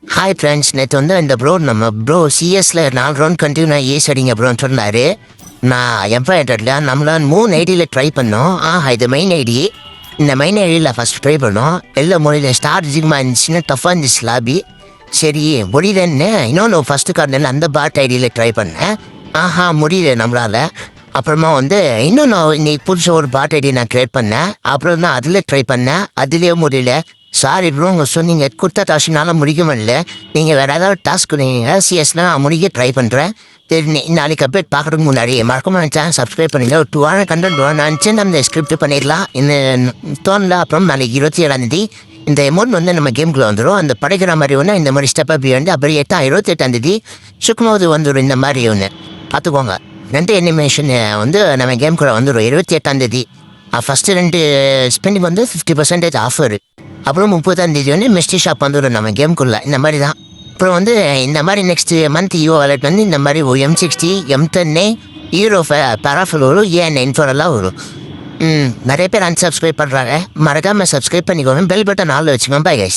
Hi friends, நேற்று வந்து இந்த நம்ம சிஎஸ்ல 4 ரவுண்ட் கண்டினியூ ஏஸ் அடிங்க ப்ரோன்னு சொன்னார். நான் எம்ப்ளாய்டரில் நம்மளால் 3 ஐடியில் ட்ரை பண்ணோம். இது மெயின் ஐடி. இந்த மெயின் ஐடியில் ஃபஸ்ட் ட்ரை பண்ணோம். எல்லா மொழியில் ஸ்டார் அதிகமாக இருந்துச்சுன்னா டஃப்பாக இருந்துச்சு லாபி. சரி முடியலன்னு இன்னொன்று ஃபஸ்ட்டு கார்டில் அந்த பாட் ஐடியில் ட்ரை பண்ணேன். முடியல நம்மளால். அப்புறமா வந்து இன்னும் நான் இன்னைக்கு புதுசாக ஒரு பாட் ஐடி நான் க்ரியேட் பண்ணேன். அப்புறம் தான் அதில் ட்ரை பண்ணேன். அதுலேயே முடியல. சாரி ப்ரோ, உங்கள் சொன்னீங்க கொடுத்த டாஸ்க்னால முடிக்க முடியல. நீங்கள் வேறு ஏதாவது டாஸ்க் கொடுங்க. சிஎஸ்னா நான் முடிக்க ட்ரை பண்ணுறேன். சரி, நாளைக்கு அப்டேட் பார்க்குறதுக்கு முன்னாடி மறக்காம சேனல் சப்ஸ்கிரைப் பண்ணிங்க. ஒரு 2 வாரம் கண்டென்ட் நினச்சி நம்ம ஸ்கிரிப்ட் பண்ணிடலாம். இந்த தோணல. அப்புறம் நாளைக்கு 27ஆம் இந்த அமௌண்ட் வந்து நம்ம கேமுக்குள்ளே வந்துடும். அந்த படைக்கிற மாதிரி ஒன்று இந்த மாதிரி ஸ்டெப் அப்படி வந்து அப்புறம் 28ஆம் சுக்கும்போது வந்துடும். இந்த மாதிரி ஒன்று பார்த்துக்கோங்க. 2 அனிமேஷன் வந்து நம்ம கேமுக்குள்ளே வந்துடும் 28ஆம். ஃபஸ்ட்டு 2 ஸ்பெண்டிங் வந்து 50% ஆஃபர். அப்புறம் 30ஆம் வந்து மிஸ்டி ஷாப் வந்துடும் நம்ம கேமுக்குள்ளே. இந்த மாதிரி தான். அப்புறம் வந்து இந்த மாதிரி நெக்ஸ்ட் மந்த் ஈவோ வாலெட் வந்து இந்த மாதிரி M60 M10 ஹீரோ பேராஃபில் வரும். ஏன் வரும். நிறைய பேர் அன்சப்ஸ்கிரைப் பண்ணுறாங்க. மறக்காமல் சப்ஸ்கிரைப் பண்ணிக்கோங்க. பெல் பட்டன் ஆளில் வச்சுக்கோங்க. Bye guys.